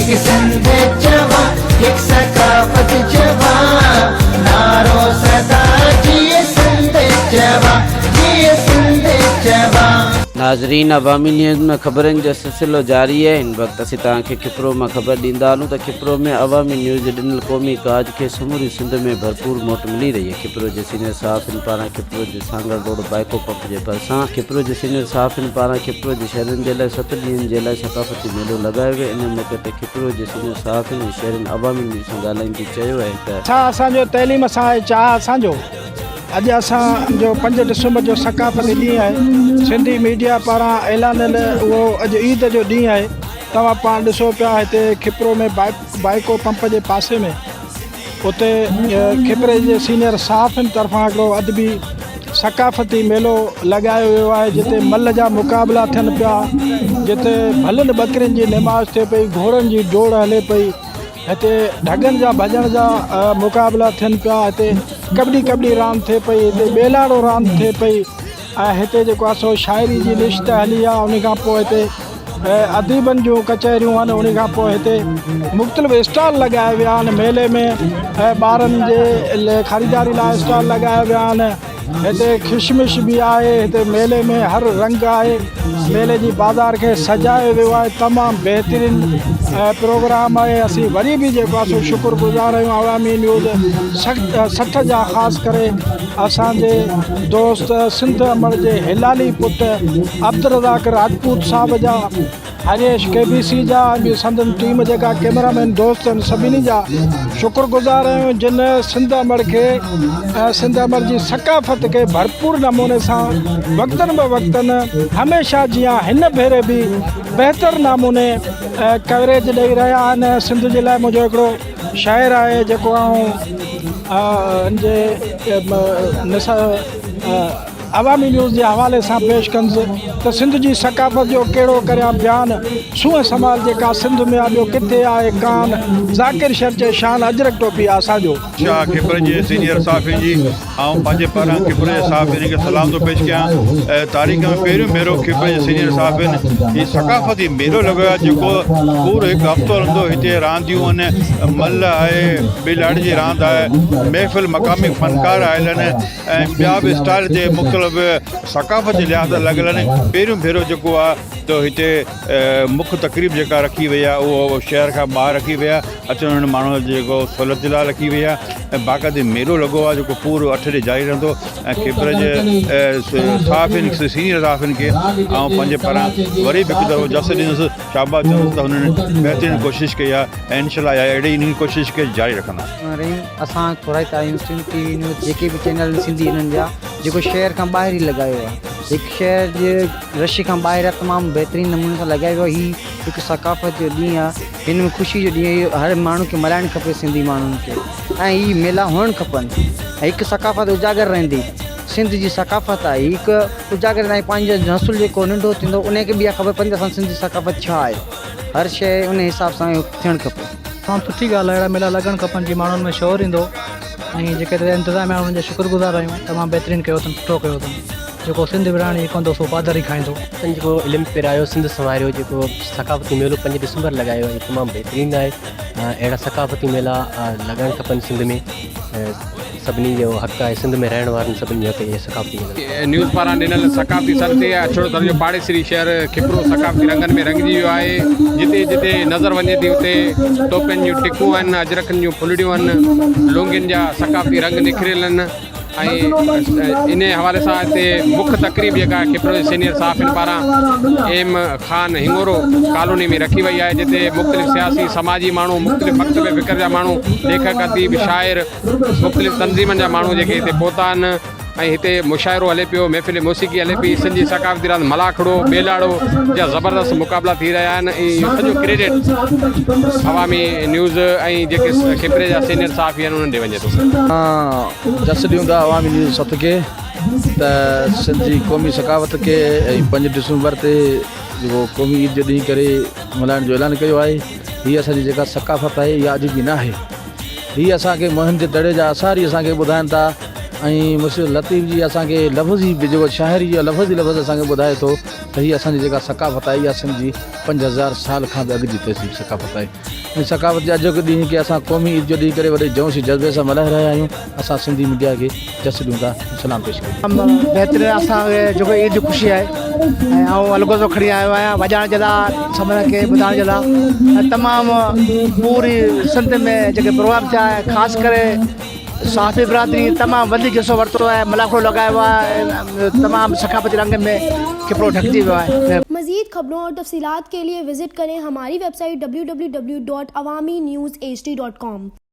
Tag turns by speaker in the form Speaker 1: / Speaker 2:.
Speaker 1: एक सिंध जवान, एक सकाफत जवान, नारो सदा जिए सिंध जवान, जिए सिंध जवान।
Speaker 2: नाज़रीन, अवामी न्यूज़ में ख़बरनि जो सिलसिलो जारी है। इन वक्त असीं तव्हांखे खिपरो में ख़बर ॾींदा आहियूं त खिपरो में अवामी न्यूज़ ॾिनल क़ौमी काज खे समूरी सिंध में भरपूर मोट मिली रही है। खिपरो जे सीनियर सहाफ़िन पारां खिपरो जे सांगड़ रोड बाइको पंप जे भरिसां खिपरो जे सीनियर सहाफ़िन पारां खिपरो जे शहरनि जे लाइ 7 ॾींहंनि जे लाइ सकाफ़ती मेलो लॻायो वियो। इन मौक़े ते खिपरो जे सीनियर सहाफ़िन ऐं शहरनि अवामी न्यूज़ सां ॻाल्हाईंदे चयो आहे त
Speaker 3: असांजो तइलीम सां चाह असांजो अॼु असांजो 5 डिसंबर जो सकाफ़ती ॾींहुं आहे। सिंधी मीडिया पारां ऐलानियल उहो अॼु ईद जो ॾींहुं आहे। तव्हां पाण ॾिसो पिया हिते खिपरो में बाइको पंप जे पासे में उते खिपरे जे सीनियर सहाफ़िन तरफ़ां हिकिड़ो अदबी सकाफ़ती मेलो लॻायो वियो आहे, जिते मल जा मुक़ाबला थियनि पिया, जिते भलनि ॿकरियुनि जी निमाज़ थिए पई, घोड़नि जी डोड़ हले पई, हिते ढगनि जा भॼण जा मुक़ाबला थियनि पिया, हिते कबड्डी रांदि थिए पई, हिते बेलाड़ो रांदि थिए पई, ऐं हिते जेको आहे सो शाइरी जी लिस्ट हली आहे। उन खां पोइ हिते अदीबनि जूं कचहरियूं आहिनि। उन खां पोइ हिते मुख़्तलिफ़ स्टॉल लॻाया विया आहिनि मेले में, ॿारनि जे ख़रीदारी लाइ स्टॉल लॻाया विया आहिनि। हिते खिशमिश बि आहे। हिते मेले में हर रंग आहे। मेले जी बाज़ार खे सजायो वियो आहे। तमामु बहितरीनु प्रोग्राम आहे। असीं वरी बि जेको आहे सो शुक्रगुज़ार आहियूं अवामी न्यूज़ 60 जा ख़ासि करे असांजे दोस्त सिंध अमर जे हिलाली पुट अब्दुर्रज़ाक राजपूत साहब जा, हरेश KBC जा, ॿी संदन टीम जेका कैमरामैन दोस्त आहिनि सभिनी जा शुक्रगुज़ार आहियूं, जिन सिंध अमर खे सिंध अमर जी सकाफ़त खे भरपूर नमूने सां वक़्तनि ब वक़्तनि हमेशह जीअं हिन भेरे बि बहितर नमूने कवरेज ॾेई रहिया आहिनि। सिंध जे लाइ मुंहिंजो हिकिड़ो शाइर आहे जेको अवामी न्यूज़ जे हवाले सां पेश कंदुसि त सिंध जी सकाफ़त जो कहिड़ो करियां बयान, सूंह समाज जेका सिंध में आहे ॿियो किथे आहे कान, ज़ाकिर शर जे शान अजरक टोपी आहे असांजो।
Speaker 4: खिपर जे सीनियर सहाफ़िन जी ऐं पंहिंजे पारां खिपर जे सहाफ़िन खे सलाम थो पेश कयां। तारीख़ में पहिरियों भेरो खिपर जे सीनियर सहाफ़िन ही सकाफ़ती मेलो लॻो आहे, जेको पूरो हिकु हफ़्तो रहंदो। हिते रांदियूं आहिनि, मल आहे, बेलाड़ी जी रांदि आहे, महफ़िल मक़ामी फ़नकार आयल आहिनि ऐं ॿिया बि स्टाइल जे मुख़्तलिफ़ सकाफ़त जे लिहाज़ लॻल आहिनि। पहिरियों भेरो जेको आहे त हिते मुख्य तक़रीब जेका रखी वई आहे उहो शहर खां ॿाहिरि रखी वई आहे। अचण वञण माण्हू जेको सहूलियत जे लाइ रखी वई आहे ऐं बाक़ाइदे मेलो लॻो आहे जेको पूरो 8 ॾींहं जारी रहंदो। ऐं खिपर जे सहाफ़िन सीनियर सहाफ़िन खे ऐं पंहिंजे पारां वरी बि हिकु दफ़ो जस ॾींदुसि, शाबाश चवंदुसि त हुननि बहितरीनु कोशिशि कई आहे ऐं इनशाअल्लाह अहिड़ी इन कोशिशि खे जारी रखंदा।
Speaker 5: असां थोरा आहियूं टीवी न्यूज़ जेके बि चैनल सिंधी इन्हनि जा जेको शहर खां ॿाहिरि ई लॻायो आहे, हिकु शहर जे रश खां ॿाहिरि आहे, तमामु बहितरीनु नमूने सां लॻायो वियो आहे। हीउ हिकु सकाफ़त जो ॾींहुं आहे, हिन में ख़ुशी जो ॾींहुं हर माण्हू खे मल्हाइणु खपे, सिंधी माण्हुनि खे, ऐं हीअ मेला हुअणु खपनि। ऐं हिकु सकाफ़त उजागर रहंदी, सिंध जी सकाफ़त आहे हिकु उजागर रहंदा। पंहिंजो नसुल जेको नंढो थींदो उनखे बि इहा ख़बर पवंदी असां सिंधी सकाफ़त छा आहे। हर शइ उन हिसाब सां थियणु खपे।
Speaker 6: तमामु सुठी ॻाल्हि आहे, अहिड़ा मेला लॻणु खपनि जीअं माण्हुनि में शौर ईंदो। ऐं जेके इंतिज़ाम आहे उन्हनि जा शुक्रगुज़ार आहियूं, तमामु बहितरीनु कयो अथनि, सुठो कयो अथनि। जेको सिंध विरहाणी कंदो सो पादरी खाईंदो।
Speaker 7: जेको इल्मु पिरायो सिंध संवारियो जेको सकाफ़ती मेलो 5 डिसंबर लॻायो आहे, तमामु बहितरीनु आहे। अहिड़ा सकाफ़ती मेला लॻणु खपनि सिंध में। सभिनी जो हक़ आहे, सिंध में रहण वारनि सभिनी जो हक़ इहे सकाफ़ती
Speaker 8: न्यूज़ पारां ॾिनल सकाफ़ती सर ते अछड़ो दर्जो पाड़ेसरी शहर खिपरो सकाफ़ती रंगनि में रंगिजी वियो आहे। जिते जिते नज़र वञे थी उते टोपियुनि जूं टिकूं आहिनि, अजरकनि जूं फुलड़ियूं आहिनि, लुंगियुनि जा सकाफ़ती रंग निकिरियल आहिनि। ऐं इन हवाले सां हिते मुख्य तक़रीब जेका खिपरो जे सीनियर सहाफ़िन पारां एम ख़ान हिंगोरो कॉलोनी में रखी वई आहे, जिते मुख़्तलिफ़ सियासी समाजी माण्हू, मुख़्तलिफ़ मकतब फ़िक्र जा माण्हू, लेखक अदीब शाइर, मुख़्तलिफ़ तंज़ीमनि जा माण्हू जेके हिते पहुता आहिनि। ऐं हिते मुशाइरो हले पियो, महफ़िल मौसीक़ी हले पई, सिंधी सकाफ़ती रांदि मलाखड़ो, बेलाड़ो जा ज़बरदस्त मुक़ाबला थी रहिया आहिनि। ऐं इहो सॼो क्रेडिट अवामी न्यूज़ ऐं जेके खिपरे जा सीनियर सहाफ़ी आहिनि उन्हनि ॾे वञे थो।
Speaker 9: जस ॾियूं था अवामी न्यूज़ 7 खे त सिंधी क़ौमी सकाफ़त खे 5 डिसंबर ते जेको क़ौमी ईद जो ॾींहुं करे मल्हाइण जो ऐलान कयो आहे। हीअ असांजी जेका सकाफ़त आहे इहा अॼु बि न आहे। हीअ असांखे मुहिम जे दड़े जा आसार ई असांखे ॿुधाइनि था ऐं मुर्शिद लतीफ़ जी असांखे लफ़्ज़ी जेको शाइरी जो लफ़्ज़ असांखे ॿुधाए थो त हीअ असांजी जेका सकाफ़त आहे इहा सिंधी 5000 साल खां बि अॻु जी तहज़ीब सकाफ़त आहे। ऐं सकाफ़त जे अॼोके ॾींहुं खे असां क़ौमी ईद जो ॾींहुं करे वॾे जोश जज़्बे सां मल्हाए रहिया आहियूं। असां सिंधी मीडिया खे जस ॾियूं था, सलाम पेश कयूं।
Speaker 3: बहितरीनु असांखे जेको ईद जी ख़ुशी आहे ऐं आउं अलॻोज़ो खणी आयो आहियां वॼाइण जे लाइ, सभिनी खे ॿुधाइण जे लाइ। ऐं तमामु पूरी सिंध में जेके प्रोग्राम थिया आहे, ख़ासि करे साफ़ी बिरादरी तमामु वधीक हिसो वरितो आहे, मलाखड़ो लॻायो आहे, तमामु सकाफ़ती रंग में किपरो ढकिजी वियो आहे।
Speaker 10: मज़ीद खबरों और तफसीलात के लिए विजिट करें हमारी वेबसाइट www.awamiNewsHD.com।